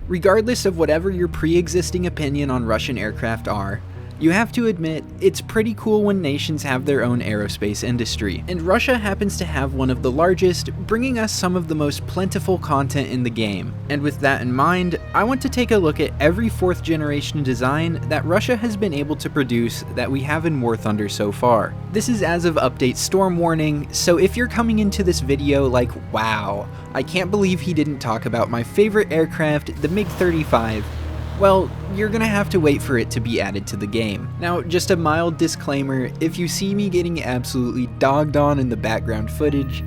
Regardless of whatever your pre-existing opinion on Russian aircraft are, you have to admit, it's pretty cool when nations have their own aerospace industry, and Russia happens to have one of the largest, bringing us some of the most plentiful content in the game. And with that in mind, I want to take a look at every 4th generation design that Russia has been able to produce that we have in War Thunder so far. This is as of update storm warning, so if you're coming into this video like, wow, I can't believe he didn't talk about my favorite aircraft, the MiG-35, well, you're gonna have to wait for it to be added to the game. Now, just a mild disclaimer, if you see me getting absolutely dogged on in the background footage,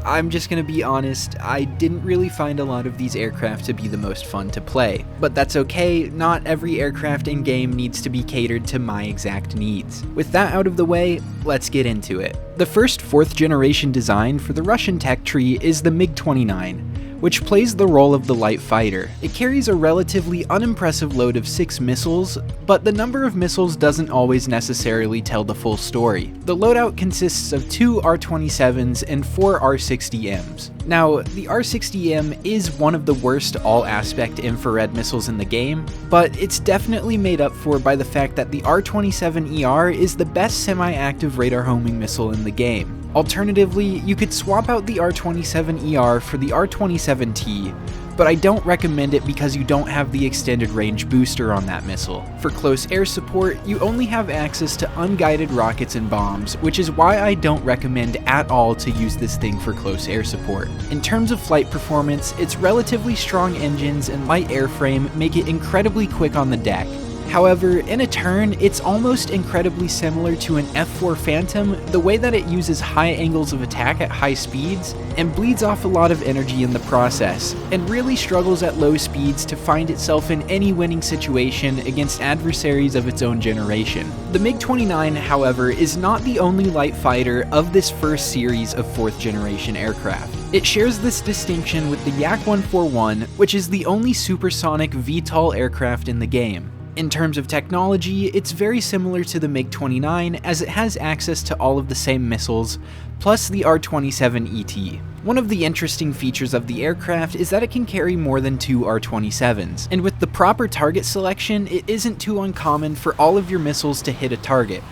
I'm just gonna be honest, I didn't really find a lot of these aircraft to be the most fun to play. But that's okay, not every aircraft in-game needs to be catered to my exact needs. With that out of the way, let's get into it. The first 4th generation design for the Russian tech tree is the MiG-29. Which plays the role of the light fighter. It carries a relatively unimpressive load of 6 missiles, but the number of missiles doesn't always necessarily tell the full story. The loadout consists of 2 R-27s and 4 R-60Ms. Now, the R-60M is one of the worst all-aspect infrared missiles in the game, but it's definitely made up for by the fact that the R-27ER is the best semi-active radar homing missile in the game. Alternatively, you could swap out the R-27ER for the R-27T, but I don't recommend it because you don't have the extended range booster on that missile. For close air support, you only have access to unguided rockets and bombs, which is why I don't recommend at all to use this thing for close air support. In terms of flight performance, its relatively strong engines and light airframe make it incredibly quick on the deck. However, in a turn, it's almost incredibly similar to an F-4 Phantom, the way that it uses high angles of attack at high speeds, and bleeds off a lot of energy in the process, and really struggles at low speeds to find itself in any winning situation against adversaries of its own generation. The MiG-29, however, is not the only light fighter of this first series of 4th generation aircraft. It shares this distinction with the Yak-141, which is the only supersonic VTOL aircraft in the game. In terms of technology, it's very similar to the MiG-29 as it has access to all of the same missiles, plus the R-27ET. One of the interesting features of the aircraft is that it can carry more than 2 R-27s, and with the proper target selection, it isn't too uncommon for all of your missiles to hit a target.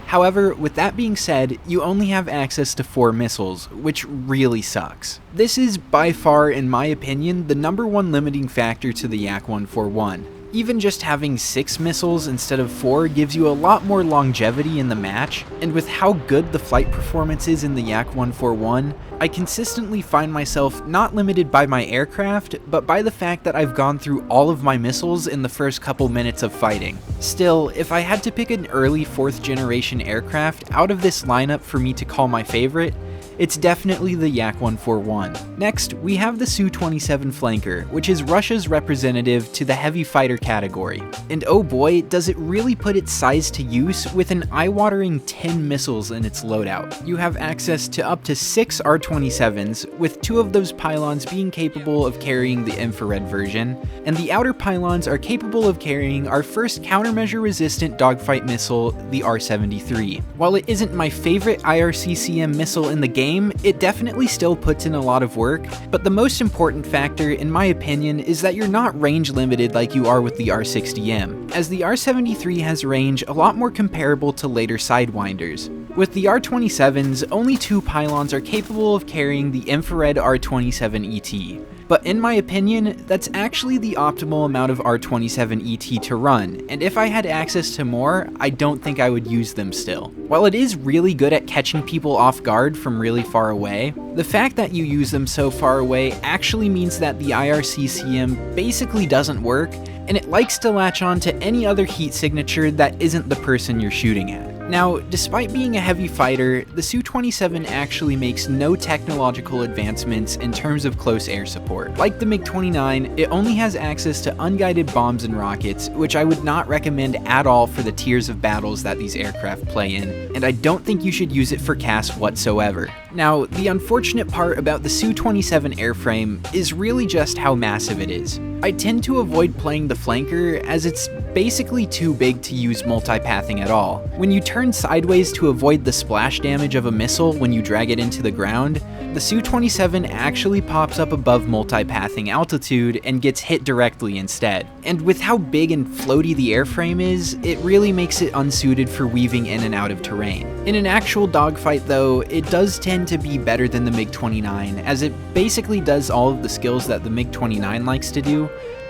However, with that being said, you only have access to 4 missiles, which really sucks. This is by far, in my opinion, the #1 limiting factor to the Yak-141. Even just having 6 missiles instead of 4 gives you a lot more longevity in the match, and with how good the flight performance is in the Yak-141, I consistently find myself not limited by my aircraft, but by the fact that I've gone through all of my missiles in the first couple minutes of fighting. Still, if I had to pick an early 4th generation aircraft out of this lineup for me to call my favorite, it's definitely the Yak-141. Next, we have the Su-27 Flanker, which is Russia's representative to the heavy fighter category. And oh boy, does it really put its size to use with an eye-watering 10 missiles in its loadout. You have access to up to 6 R-27s, with 2 of those pylons being capable of carrying the infrared version, and the outer pylons are capable of carrying our first countermeasure-resistant dogfight missile, the R-73. While it isn't my favorite IRCCM missile in the game, it definitely still puts in a lot of work, but the most important factor, in my opinion, is that you're not range limited like you are with the R-60M, as the R-73 has range a lot more comparable to later Sidewinders. With the R-27s, only 2 pylons are capable of carrying the infrared R-27ET. But in my opinion, that's actually the optimal amount of R-27ET to run, and if I had access to more, I don't think I would use them still. While it is really good at catching people off guard from really far away, the fact that you use them so far away actually means that the IRCCM basically doesn't work, and it likes to latch on to any other heat signature that isn't the person you're shooting at. Now, despite being a heavy fighter, the Su-27 actually makes no technological advancements in terms of close air support. Like the MiG-29, it only has access to unguided bombs and rockets, which I would not recommend at all for the tiers of battles that these aircraft play in, and I don't think you should use it for CAS whatsoever. Now, the unfortunate part about the Su-27 airframe is really just how massive it is. I tend to avoid playing the flanker as it's basically too big to use multipathing at all. When you turn sideways to avoid the splash damage of a missile when you drag it into the ground, the Su-27 actually pops up above multipathing altitude and gets hit directly instead. And with how big and floaty the airframe is, it really makes it unsuited for weaving in and out of terrain. In an actual dogfight though, it does tend to be better than the MiG-29, as it basically does all of the skills that the MiG-29 likes to do,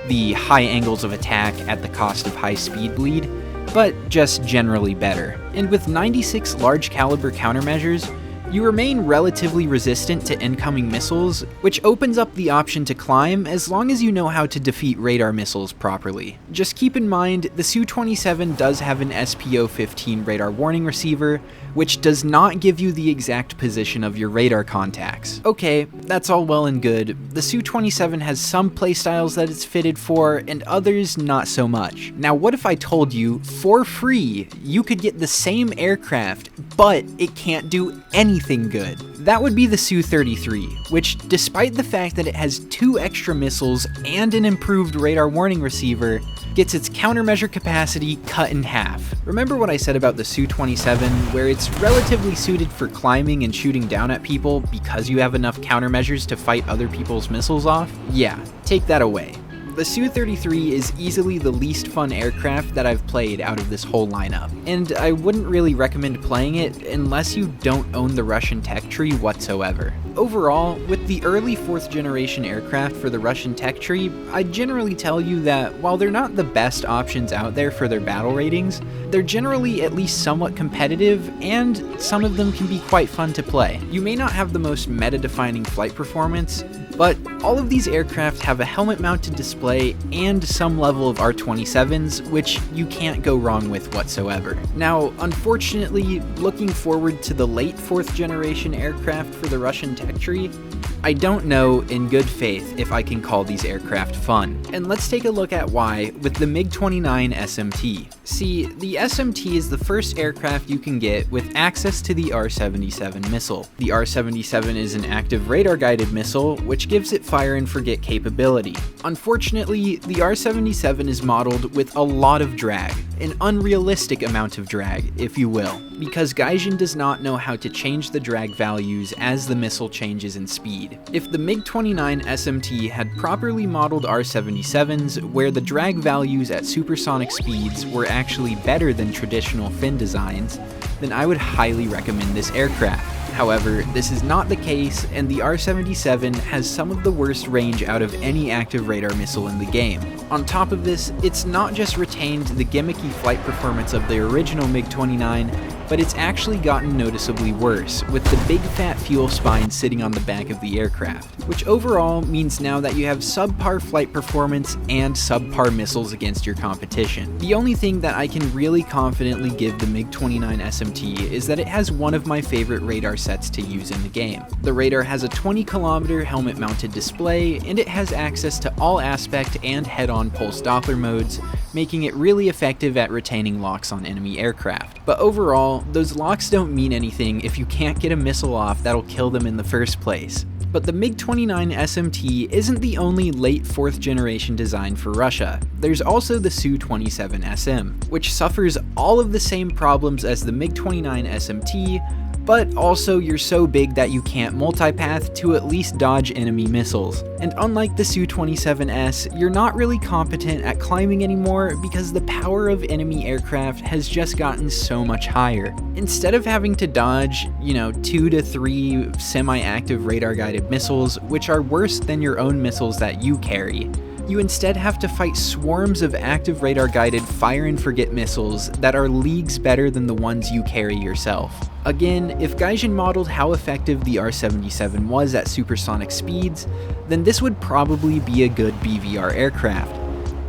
the high angles of attack at the cost of high speed bleed, but just generally better. And with 96 large caliber countermeasures, you remain relatively resistant to incoming missiles, which opens up the option to climb as long as you know how to defeat radar missiles properly. Just keep in mind, the Su-27 does have an SPO-15 radar warning receiver, which does not give you the exact position of your radar contacts. Okay, that's all well and good. The Su-27 has some playstyles that it's fitted for, and others not so much. Now what if I told you, for free, you could get the same aircraft, but it can't do anything good? That would be the Su-33, which, despite the fact that it has 2 extra missiles and an improved radar warning receiver, gets its countermeasure capacity cut in half. Remember what I said about the Su-27, where it's relatively suited for climbing and shooting down at people because you have enough countermeasures to fight other people's missiles off? Yeah, take that away. The Su-33 is easily the least fun aircraft that I've played out of this whole lineup, and I wouldn't really recommend playing it unless you don't own the Russian tech tree whatsoever. Overall, with the early 4th generation aircraft for the Russian tech tree, I'd generally tell you that while they're not the best options out there for their battle ratings, they're generally at least somewhat competitive, and some of them can be quite fun to play. You may not have the most meta-defining flight performance, but all of these aircraft have a helmet-mounted display and some level of R-27s, which you can't go wrong with whatsoever. Now, unfortunately, looking forward to the late 4th generation aircraft for the Russian tech tree, I don't know in good faith if I can call these aircraft fun. And let's take a look at why with the MiG-29 SMT. See, the SMT is the first aircraft you can get with access to the R-77 missile. The R-77 is an active radar-guided missile, which gives it fire and forget capability. Unfortunately, the R-77 is modeled with a lot of drag, an unrealistic amount of drag, if you will, because Gaijin does not know how to change the drag values as the missile changes in speed. If the MiG-29 SMT had properly modeled R-77s, where the drag values at supersonic speeds were actually better than traditional fin designs, then I would highly recommend this aircraft. However, this is not the case, and the R-77 has some of the worst range out of any active radar missile in the game. On top of this, it's not just retained the gimmicky flight performance of the original MiG-29, but it's actually gotten noticeably worse, with the big fat fuel spine sitting on the back of the aircraft, which overall means now that you have subpar flight performance and subpar missiles against your competition. The only thing that I can really confidently give the MiG-29 SMT is that it has one of my favorite radar sets to use in the game. The radar has a 20-kilometer helmet-mounted display, and it has access to all aspect and head-on pulse Doppler modes, making it really effective at retaining locks on enemy aircraft. But overall, those locks don't mean anything if you can't get a missile off that'll kill them in the first place. But the MiG-29 SMT isn't the only late 4th generation design for Russia. There's also the Su-27 SM, which suffers all of the same problems as the MiG-29 SMT, but also you're so big that you can't multipath to at least dodge enemy missiles. And unlike the Su-27S, you're not really competent at climbing anymore because the power of enemy aircraft has just gotten so much higher. Instead of having to dodge, 2 to 3 semi-active radar-guided missiles, which are worse than your own missiles that you carry, you instead have to fight swarms of active radar-guided fire-and-forget missiles that are leagues better than the ones you carry yourself. Again, if Gaijin modeled how effective the R-77 was at supersonic speeds, then this would probably be a good BVR aircraft.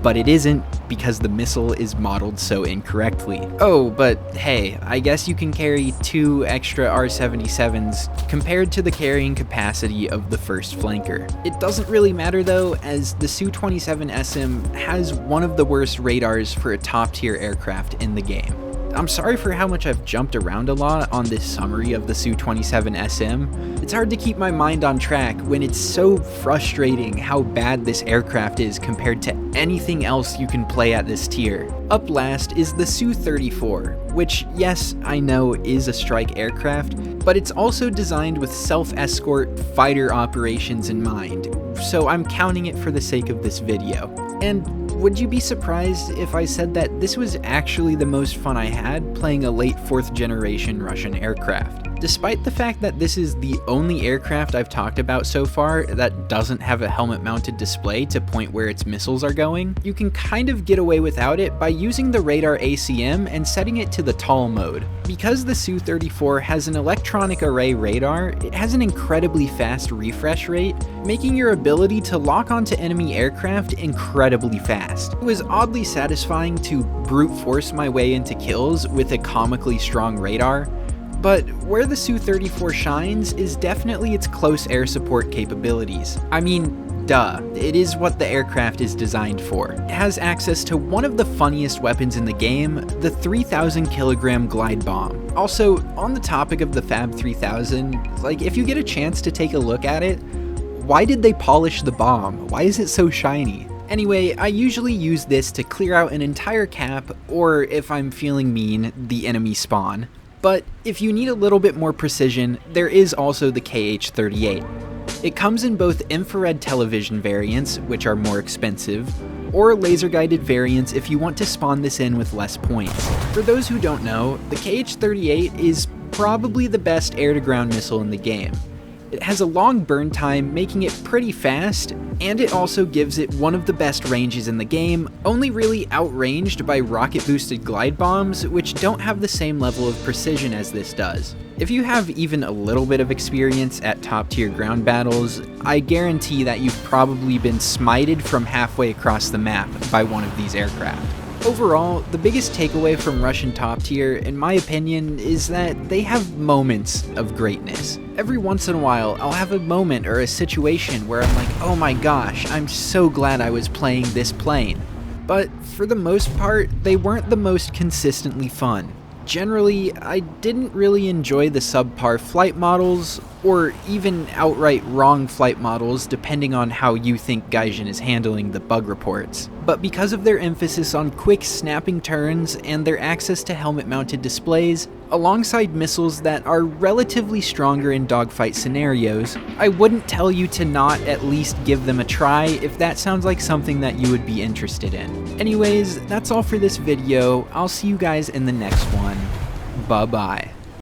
But it isn't, because the missile is modeled so incorrectly. Oh, but hey, I guess you can carry 2 extra R-77s compared to the carrying capacity of the first flanker. It doesn't really matter though, as the Su-27 SM has one of the worst radars for a top-tier aircraft in the game. I'm sorry for how much I've jumped around a lot on this summary of the Su-27SM. It's hard to keep my mind on track when it's so frustrating how bad this aircraft is compared to anything else you can play at this tier. Up last is the Su-34, which, yes, I know is a strike aircraft, but it's also designed with self-escort fighter operations in mind, so I'm counting it for the sake of this video. And would you be surprised if I said that this was actually the most fun I had playing a late 4th generation Russian aircraft? Despite the fact that this is the only aircraft I've talked about so far that doesn't have a helmet-mounted display to point where its missiles are going, you can kind of get away without it by using the radar ACM and setting it to the tall mode. Because the Su-34 has an electronic array radar, it has an incredibly fast refresh rate, making your ability to lock onto enemy aircraft incredibly fast. It was oddly satisfying to brute force my way into kills with a comically strong radar, but where the Su-34 shines is definitely its close air support capabilities. I mean, duh, it is what the aircraft is designed for. It has access to one of the funniest weapons in the game, the 3,000 kilogram glide bomb. Also, on the topic of the Fab 3000, like, if you get a chance to take a look at it, why did they polish the bomb? Why is it so shiny? Anyway, I usually use this to clear out an entire cap, or if I'm feeling mean, the enemy spawn. But if you need a little bit more precision, there is also the KH-38. It comes in both infrared television variants, which are more expensive, or laser-guided variants if you want to spawn this in with less points. For those who don't know, the KH-38 is probably the best air-to-ground missile in the game. It has a long burn time, making it pretty fast, and it also gives it one of the best ranges in the game, only really outranged by rocket-boosted glide bombs, which don't have the same level of precision as this does. If you have even a little bit of experience at top-tier ground battles, I guarantee that you've probably been smited from halfway across the map by one of these aircraft. Overall, the biggest takeaway from Russian top tier, in my opinion, is that they have moments of greatness. Every once in a while, I'll have a moment or a situation where I'm like, oh my gosh, I'm so glad I was playing this plane. But for the most part, they weren't the most consistently fun. Generally, I didn't really enjoy the subpar flight models, or even outright wrong flight models depending on how you think Gaijin is handling the bug reports. But because of their emphasis on quick snapping turns and their access to helmet-mounted displays, alongside missiles that are relatively stronger in dogfight scenarios, I wouldn't tell you to not at least give them a try if that sounds like something that you would be interested in. Anyways, that's all for this video. I'll see you guys in the next one. Bye-bye.